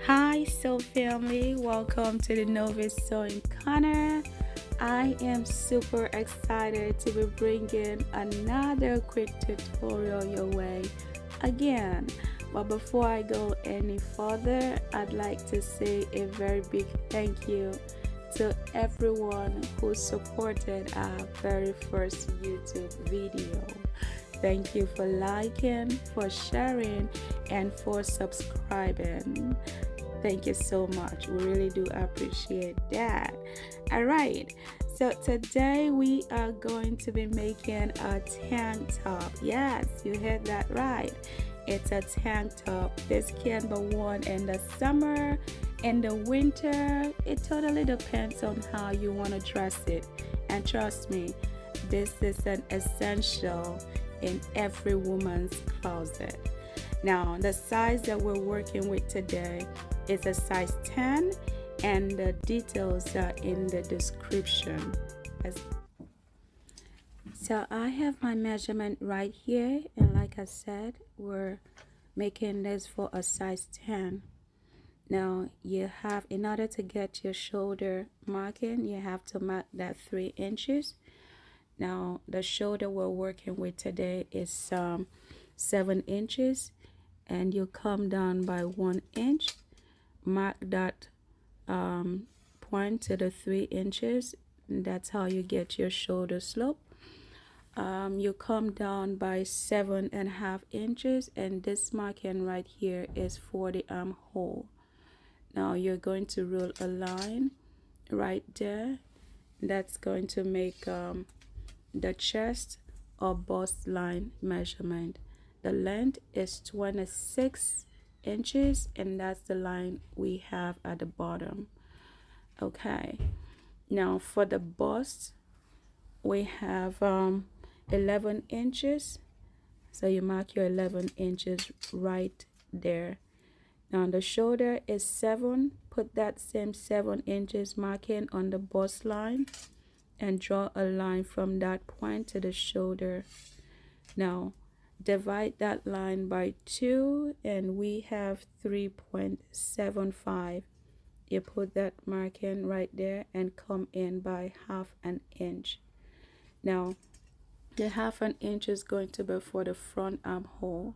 Hi, Sew family. Welcome to the Novice Sewing Corner. I am super excited to be bringing another quick tutorial your way again. But before I go any further, I'd like to say a very big thank you to everyone who supported our very first YouTube video. Thank you for liking, for sharing, and for subscribing. Thank you so much. We really do appreciate that. All right. So today we are going to be making a tank top. Yes, you heard that right. It's a tank top. This can be worn in the summer, in the winter. It totally depends on how you want to dress it. And trust me, this is an essential in every woman's closet. Now, the size that we're working with today is a size 10, and the details are in the description. So I have my measurement right here, and like I said, we're making this for a size 10. Now you have, in order to get your shoulder marking, you have to mark that 3 inches. Now the shoulder we're working with today is 7 inches, and you come down by 1 inch. Mark that point to the 3 inches. That's how you get your shoulder slope. You come down by 7.5 inches, and this marking right here is for the armhole. Now you're going to rule a line right there. That's going to make the chest or bust line measurement. The length is 26 inches, and that's the line we have at the bottom. Okay, now for the bust we have 11 inches, so you mark your 11 inches right there. Now the shoulder is 7. Put that same 7 inches marking on the bust line and draw a line from that point to the shoulder. Now divide that line by 2, and we have 3.75. You put that marking right there and come in by 1/2 inch. Now the 1/2 inch is going to be for the front armhole.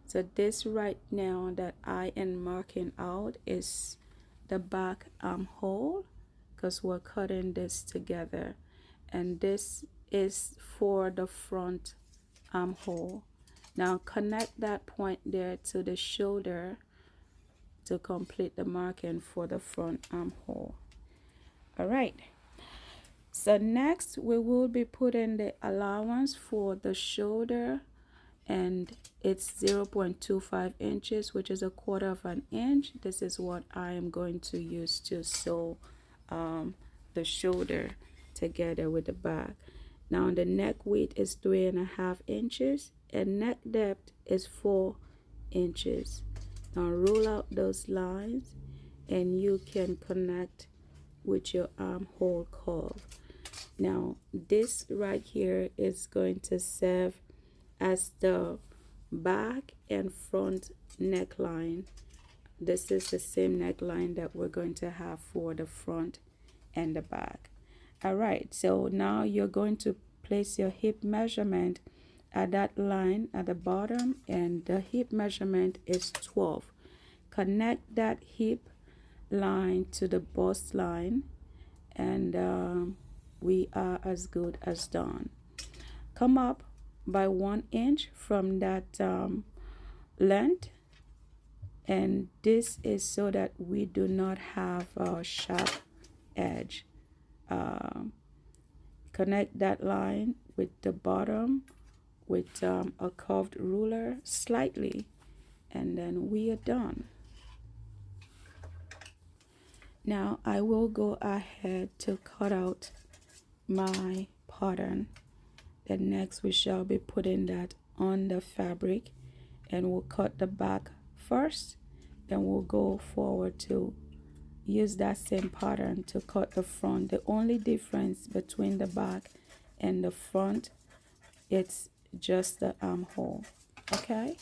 So this right now that I am marking out is the back armhole, because we're cutting this together, and this is for the front armhole. Now connect that point there to the shoulder to complete the marking for the front armhole. All right, so next we will be putting the allowance for the shoulder, and it's 0.25 inches, which is 1/4 inch. This is what I am going to use to sew the shoulder together with the back. Now the neck width is 3.5 inches, and neck depth is 4 inches. Now roll out those lines, and you can connect with your armhole curve. Now this right here is going to serve as the back and front neckline. This is the same neckline that we're going to have for the front and the back. All right, so now you're going to place your hip measurement at that line at the bottom, and the hip measurement is 12. Connect that hip line to the bust line, and we are as good as done. Come up by 1 inch from that length, and this is so that we do not have a sharp edge. Connect that line with the bottom with a curved ruler slightly, and then we are done. Now I will go ahead to cut out my pattern. Then next we shall be putting that on the fabric, and we'll cut the back first, then we'll go forward to use that same pattern to cut the front. The only difference between the back and the front, it's just the armhole. Okay,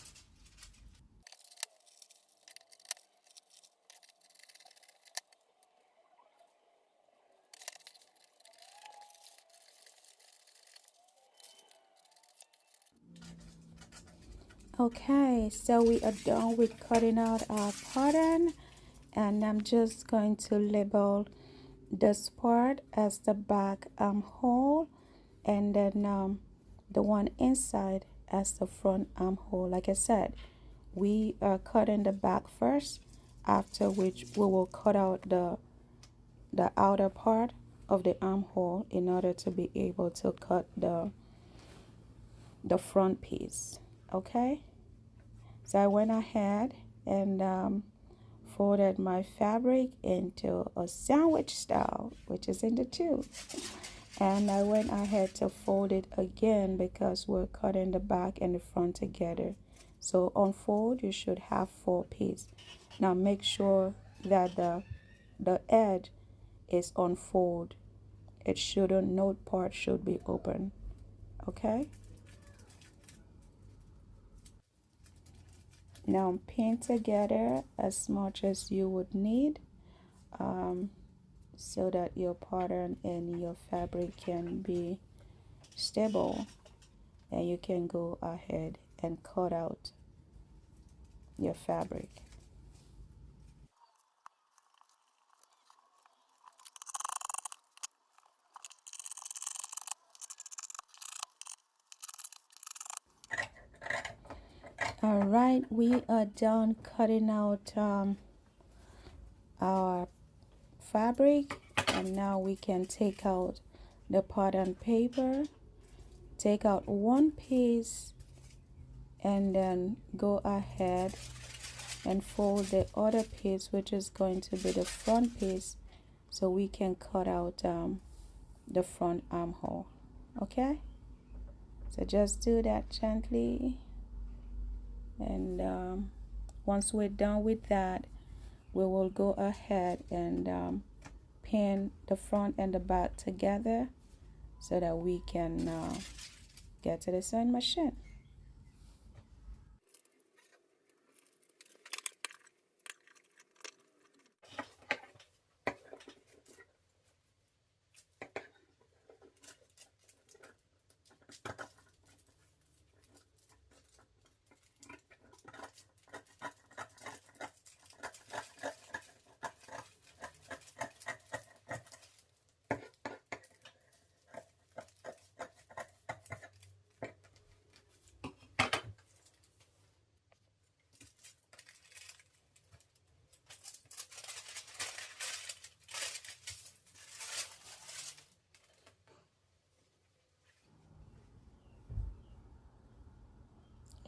Okay, so we are done with cutting out our pattern, and I'm just going to label this part as the back armhole, and then the one inside as the front armhole. Like I said, we are cutting the back first, after which we will cut out the outer part of the armhole in order to be able to cut the front piece. Okay, so I went ahead and folded my fabric into a sandwich style, which is in the two, and I went ahead to fold it again because we're cutting the back and the front together. So on fold you should have 4 pieces. Now make sure that the edge is on fold. It shouldn't, no part should be open. Okay, now pin together as much as you would need, um, so that your pattern and your fabric can be stable, and you can go ahead and cut out your fabric. All right, we are done cutting out our fabric, and now we can take out the pattern paper, take out one piece, and then go ahead and fold the other piece, which is going to be the front piece, so we can cut out the front armhole. Okay, so just do that gently, and once we're done with that, we will go ahead and pin the front and the back together so that we can get to the sewing machine.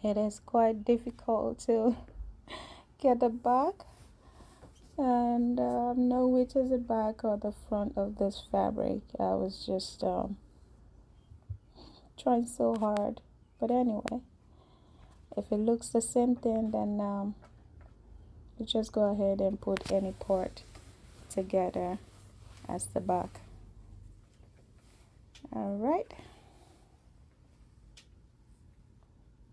It is quite difficult to get the back and know which is the back or the front of this fabric. I was just trying so hard, but anyway, if it looks the same thing, then you just go ahead and put any part together as the back. All right,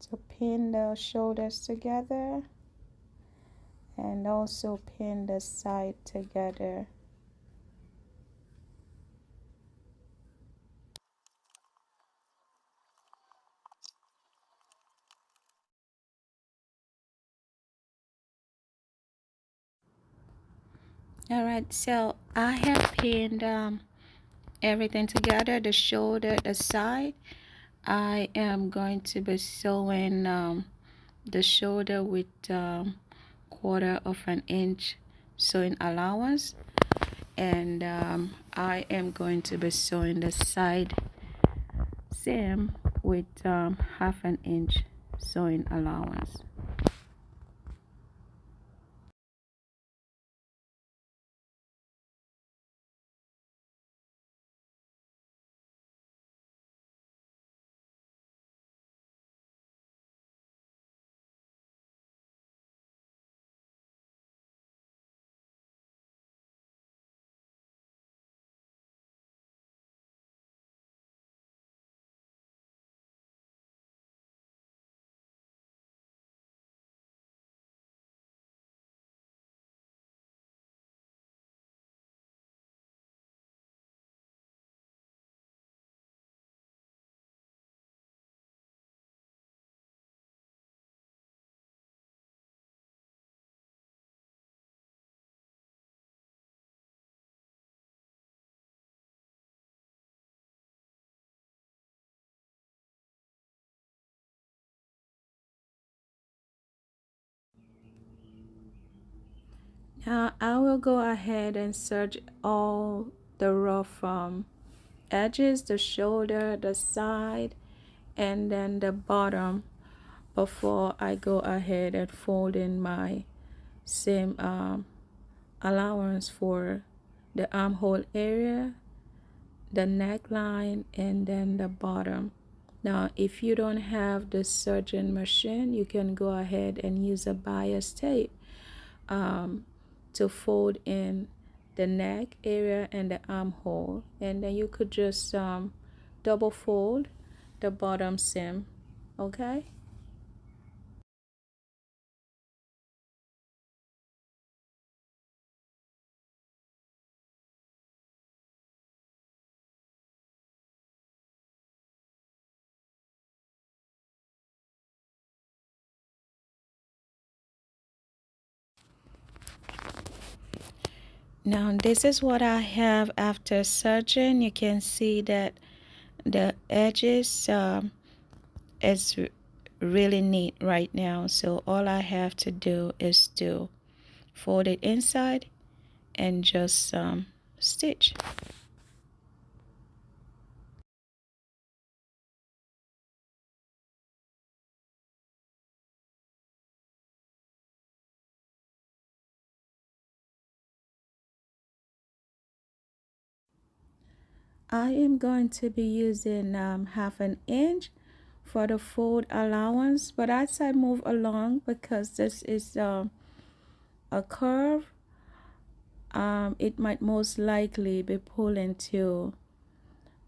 so pin the shoulders together and also pin the side together. All right, so I have pinned everything together, the shoulder, the side. I am going to be sewing the shoulder with 1/4 inch sewing allowance, and I am going to be sewing the side seam with 1/2 inch sewing allowance. Now I will go ahead and serge all the rough edges, the shoulder, the side, and then the bottom before I go ahead and fold in my seam allowance for the armhole area, the neckline, and then the bottom. Now if you don't have the serging machine, you can go ahead and use a bias tape to fold in the neck area and the armhole, and then you could just double fold the bottom seam. Okay. Now this is what I have after serging. You can see that the edges is really neat right now. So all I have to do is to fold it inside and just stitch. I am going to be using 1/2 inch for the fold allowance, but as I move along, because this is a curve, it might most likely be pulling to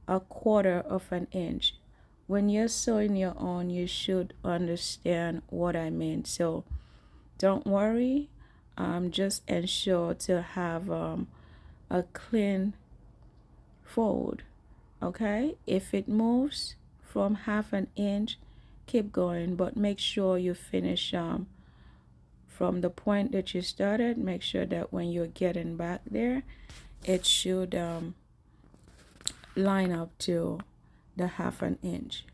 1/4 inch. When you're sewing your own, you should understand what I mean. So don't worry, just ensure to have a clean fold. Okay, if it moves from 1/2 inch, keep going, but make sure you finish from the point that you started. Make sure that when you're getting back there, it should line up to the 1/2 inch.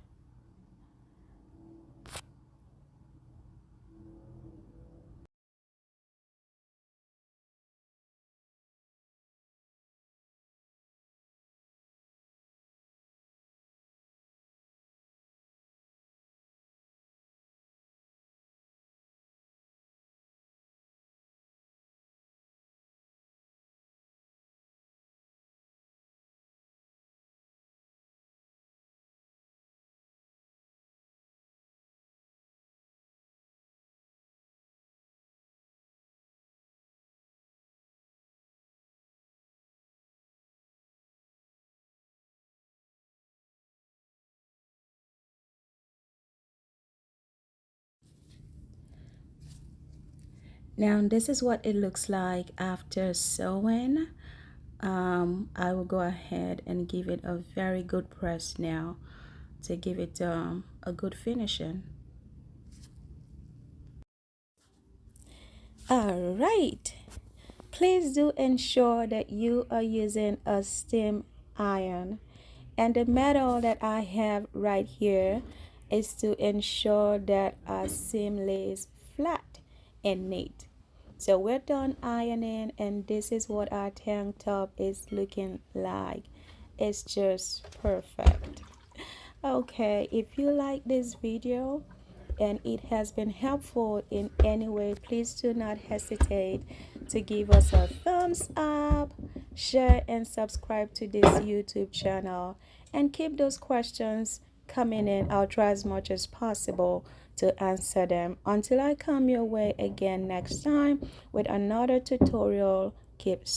Now this is what it looks like after sewing. I will go ahead and give it a very good press now to give it a good finishing. All right, please do ensure that you are using a steam iron, and the method that I have right here is to ensure that our seam lays flat and neat. So we're done ironing, and this is what our tank top is looking like. It's just perfect. Okay, if you like this video and it has been helpful in any way, please do not hesitate to give us a thumbs up, share and subscribe to this YouTube channel, and keep those questions coming in. I'll try as much as possible to answer them. Until I come your way again next time with another tutorial, keep